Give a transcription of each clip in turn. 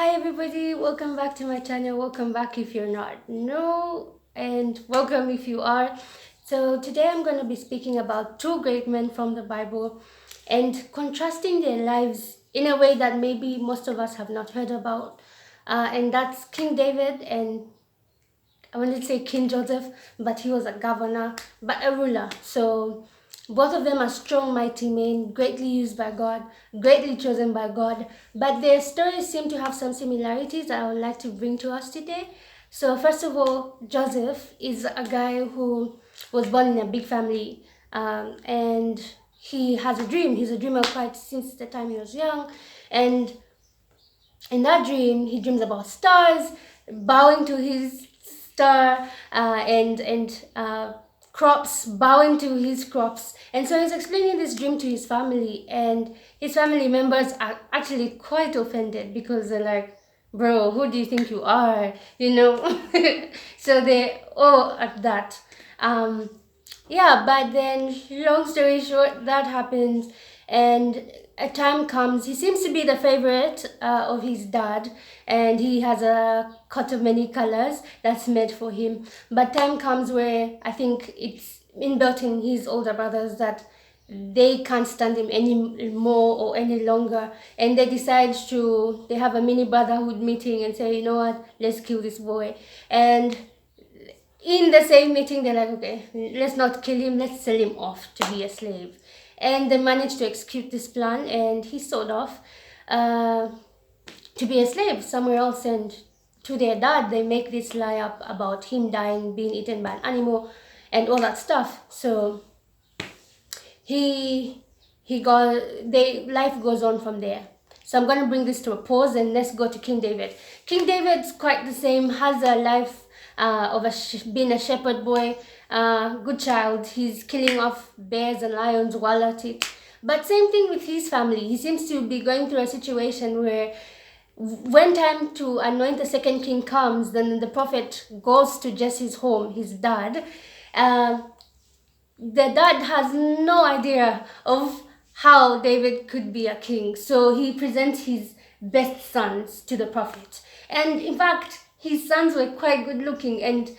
Hi everybody, welcome back to my channel. Welcome back if you're not new, and welcome if you are. So today I'm going to be speaking about two great men from the Bible and contrasting their lives in a way that maybe most of us have not heard about. And that's King David and I wanted to say King Joseph, but he was a governor, but a ruler. So both of them are strong, mighty men, greatly used by God, greatly chosen by God. But their stories seem to have some similarities that I would like to bring to us today. So first of all, Joseph is a guy who was born in a big family, and he has a dream. He's a dreamer quite since the time he was young, and in that dream, he dreams about stars, bowing to his star, and crops, bowing to his crops. And so he's explaining this dream to his family, and his family members are actually quite offended because they're like, bro, who do you think you are? So they all at that. Yeah, but then long story short, that happens, and a time comes. He seems to be the favorite of his dad, and he has a coat of many colors that's made for him. But time comes where I think it's inbuilt in his older brothers that they can't stand him anymore or any longer, and they have a mini brotherhood meeting and say, you know what, let's kill this boy. And in the same meeting, they're like, okay, let's not kill him, let's sell him off to be a slave. And they managed to execute this plan, and he's sold off uh, to be a slave somewhere else. And to their dad, they make this lie up about him dying, being eaten by an animal, and all that stuff. So life goes on from there. So I'm going to bring this to a pause and let's go to King David. King David's quite the same, has a life of being a shepherd boy, good child. He's killing off bears and lions while at it. But same thing with his family. He seems to be going through a situation where when time to anoint the second king comes, then the prophet goes to Jesse's home, his dad. The dad has no idea of how David could be a king. So he presents his best sons to the prophet. And in fact, his sons were quite good looking and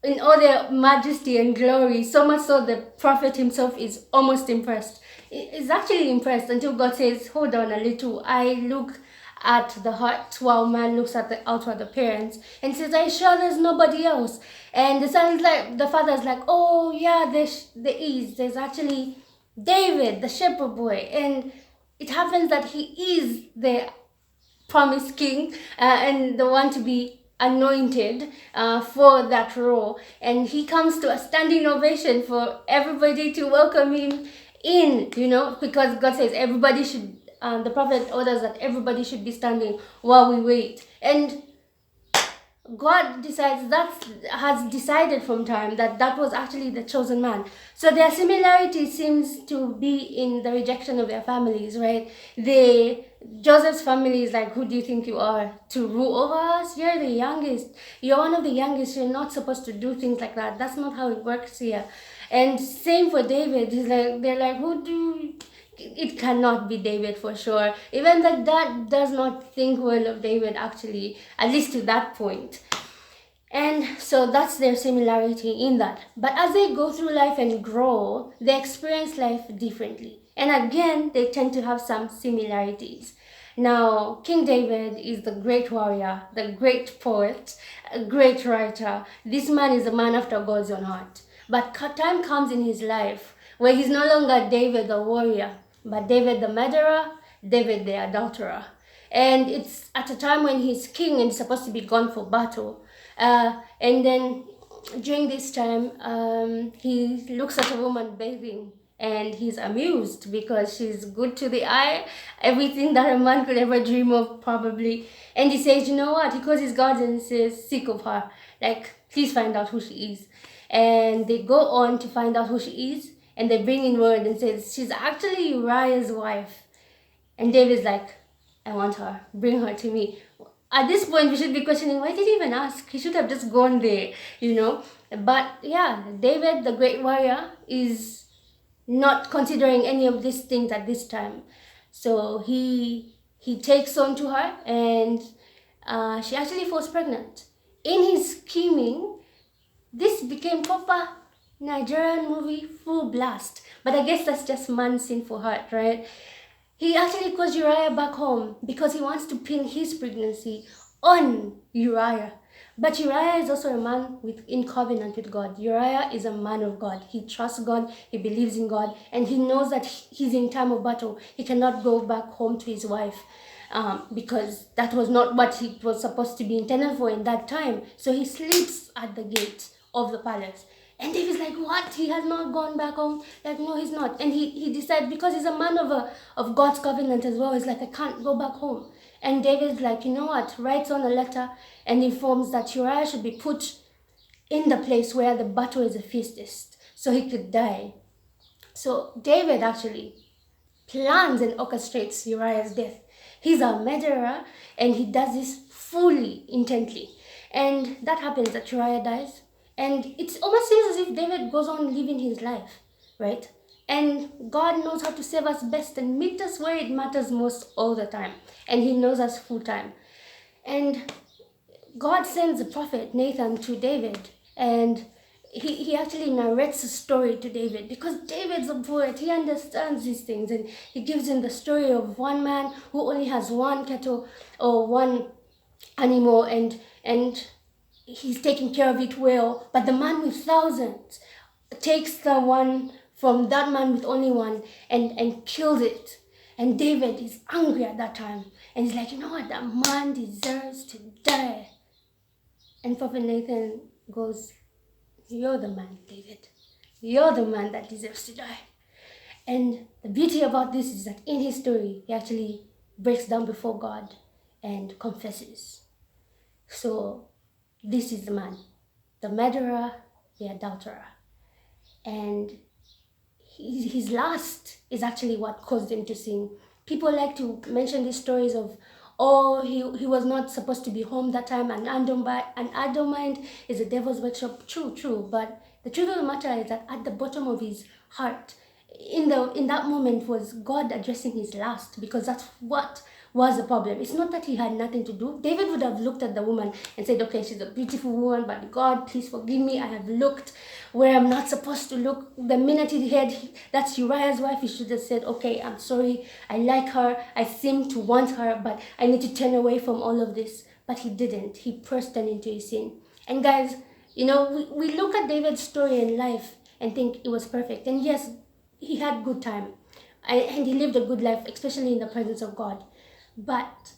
in all their majesty and glory, so much so the prophet himself is almost impressed. He's actually impressed until God says, hold on a little, I look at the heart while man looks at the outward appearance, and says, are you sure there's nobody else? And the father's like, oh yeah, there is. There's actually David, the shepherd boy. And it happens that he is the promised king, and the one to be anointed for that role. And he comes to a standing ovation for everybody to welcome him in, because God says everybody should, the prophet orders that everybody should be standing while we wait. And God has decided from time that was actually the chosen man. So their similarity seems to be in the rejection of their families, right? Joseph's family is like, who do you think you are to rule over us? You're the youngest. You're one of the youngest. You're not supposed to do things like that. That's not how it works here. And same for David. They're like, it cannot be David for sure. Even the dad does not think well of David, actually, at least to that point. And so that's their similarity in that. But as they go through life and grow, they experience life differently. And again, they tend to have some similarities. Now, King David is the great warrior, the great poet, a great writer. This man is a man after God's own heart. But time comes in his life where he's no longer David the warrior, but David the murderer, David the adulterer. And it's at a time when he's king and he's supposed to be gone for battle. And then during this time, he looks at a woman bathing and he's amused because she's good to the eye, everything that a man could ever dream of, probably. And he says, you know what? He calls his guards and says, seek of her. Like, please find out who she is. And they go on to find out who she is. And they bring in word and says, she's actually Uriah's wife. And David's like, I want her. Bring her to me. At this point, we should be questioning, why did he even ask? He should have just gone there, But yeah, David, the great warrior, is not considering any of these things at this time. So he takes on to her, and she actually falls pregnant. In his scheming, this became proper Nigerian movie full blast. But I guess that's just man's sinful heart, right? He actually calls Uriah back home because he wants to pin his pregnancy on Uriah. But Uriah is also a man in covenant with God. Uriah is a man of God. He trusts God, he believes in God, and he knows that he's in time of battle. He cannot go back home to his wife because that was not what he was supposed to be intended for in that time. So he sleeps at the gate of the palace. And David's like, what? He has not gone back home? Like, no, he's not. And he decides, because he's a man of God's covenant as well, he's like, I can't go back home. And David's like, you know what? Writes on a letter and informs that Uriah should be put in the place where the battle is the fiercest, so he could die. So David actually plans and orchestrates Uriah's death. He's a murderer, and he does this fully, intently. And that happens, that Uriah dies. And it almost seems as if David goes on living his life, right? And God knows how to save us best and meet us where it matters most all the time. And he knows us full time. And God sends the prophet Nathan to David, and he actually narrates a story to David, because David's a poet. He understands these things, and he gives him the story of one man who only has one cattle or one animal, and he's taking care of it well. But the man with thousands takes the one from that man with only one and kills it. And David is angry at that time, and he's like, you know what, that man deserves to die. And Prophet Nathan goes, you're the man, David. You're the man that deserves to die. And the beauty about this is that in his story, he actually breaks down before God and confesses. So this is the man, the murderer, the adulterer. And his last is actually what caused him to sin. People like to mention these stories of, oh, he was not supposed to be home that time, and I don't mind, is the devil's workshop. True. But the truth of the matter is that at the bottom of his heart, in that moment, was God addressing his last, because that's what was the problem. It's not that he had nothing to do. David would have looked at the woman and said, okay, she's a beautiful woman, but God, please forgive me. I have looked where I'm not supposed to look. The minute he heard that's Uriah's wife, he should have said, okay, I'm sorry. I like her. I seem to want her, but I need to turn away from all of this. But he didn't. He pressed on into his sin. And guys, we look at David's story in life and think it was perfect. And yes, he had good time. And he lived a good life, especially in the presence of God. But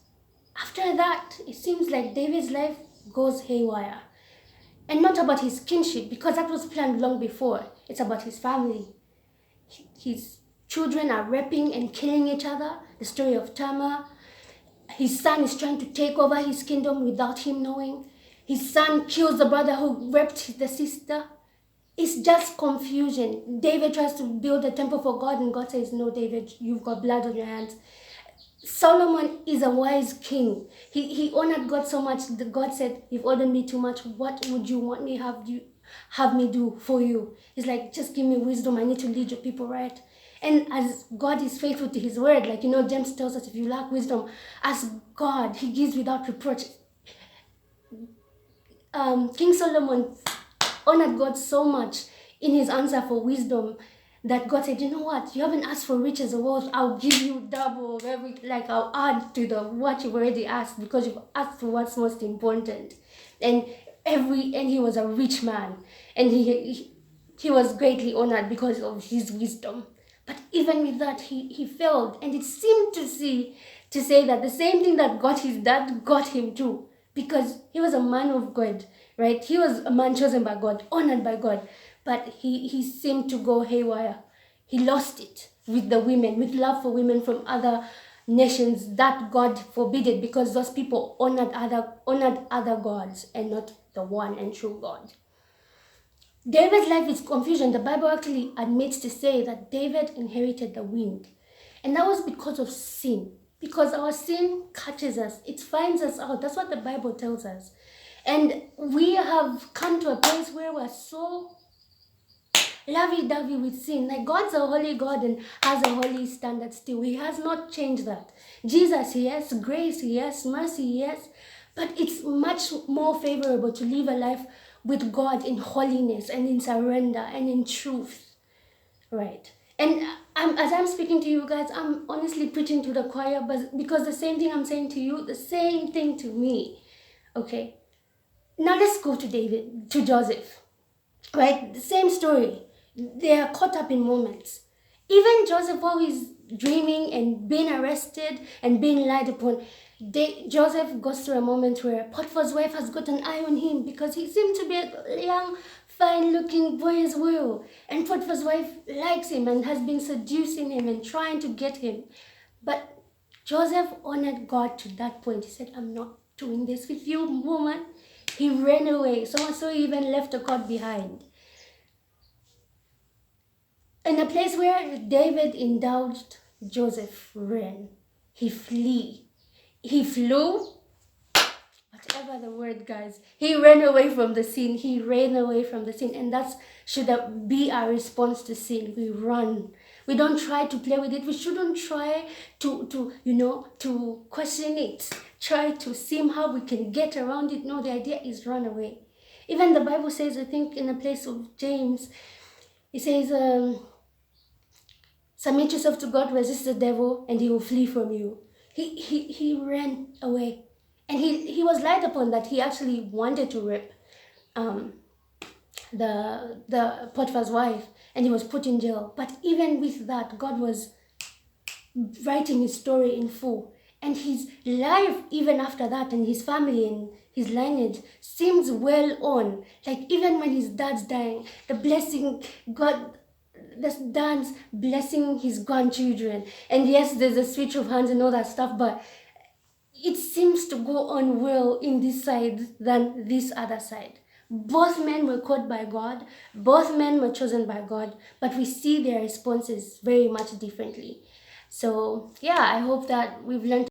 after that, it seems like David's life goes haywire. And not about his kinship, because that was planned long before. It's about his family. His children are raping and killing each other. The story of Tamar. His son is trying to take over his kingdom without him knowing. His son kills the brother who raped the sister. It's just confusion. David tries to build a temple for God, and God says, no, David, you've got blood on your hands. Solomon is a wise king. He honored God so much that God said, you've honored me too much. What would you want me have me do for you? He's like, just give me wisdom. I need to lead your people right. And as God is faithful to his word, like, James tells us, if you lack wisdom, ask God. He gives without reproach. King Solomon honored God so much in his answer for wisdom that God said, you know what, you haven't asked for riches or wealth, I'll give you double of I'll add to what you've already asked, because you've asked for what's most important. And he was a rich man, and he was greatly honored because of his wisdom. But even with that, he failed, and it seemed to say that the same thing that got his dad got him too, because he was a man of God, right? He was a man chosen by God, honored by God. But he seemed to go haywire. He lost it with the women, with love for women from other nations that God forbid it, because those people honored other gods and not the one and true God. David's life is confusion. The Bible actually admits to say that David inherited the wind. And that was because of sin. Because our sin catches us. It finds us out. That's what the Bible tells us. And we have come to a place where we're so lovey-dovey with sin. Like, God's a holy God and has a holy standard still. He has not changed that. Jesus, yes. Grace, yes. Mercy, yes. But it's much more favorable to live a life with God in holiness and in surrender and in truth, right? And as I'm speaking to you guys, I'm honestly preaching to the choir, but because the same thing I'm saying to you, the same thing to me, okay? Now let's go to Joseph, right? The same story. They are caught up in moments. Even Joseph, while he's dreaming and being arrested and being lied upon, Joseph goes through a moment where Potiphar's wife has got an eye on him because he seemed to be a young, fine-looking boy as well. And Potiphar's wife likes him and has been seducing him and trying to get him. But Joseph honored God to that point. He said, I'm not doing this with you, woman. He ran away. So much so he even left a coat behind. In a place where David indulged, Joseph ran. He flee. He flew, whatever the word, guys. He ran away from the sin. He ran away from the sin. And that should be our response to sin. We run. We don't try to play with it. We shouldn't try to question it. Try to see how we can get around it. No, the idea is run away. Even the Bible says, I think in a place of James, it says, submit yourself to God, resist the devil, and he will flee from you. He ran away. And he was lied upon that he actually wanted to rape the Potiphar's wife, and he was put in jail. But even with that, God was writing his story in full. And his life, even after that, and his family and his lineage seems well on. Like even when his dad's dying, the blessing, God, the dad's blessing his grandchildren. And yes, there's a switch of hands and all that stuff, but it seems to go on well in this side than this other side. Both men were called by God, both men were chosen by God, but we see their responses very much differently. So yeah, I hope that we've learned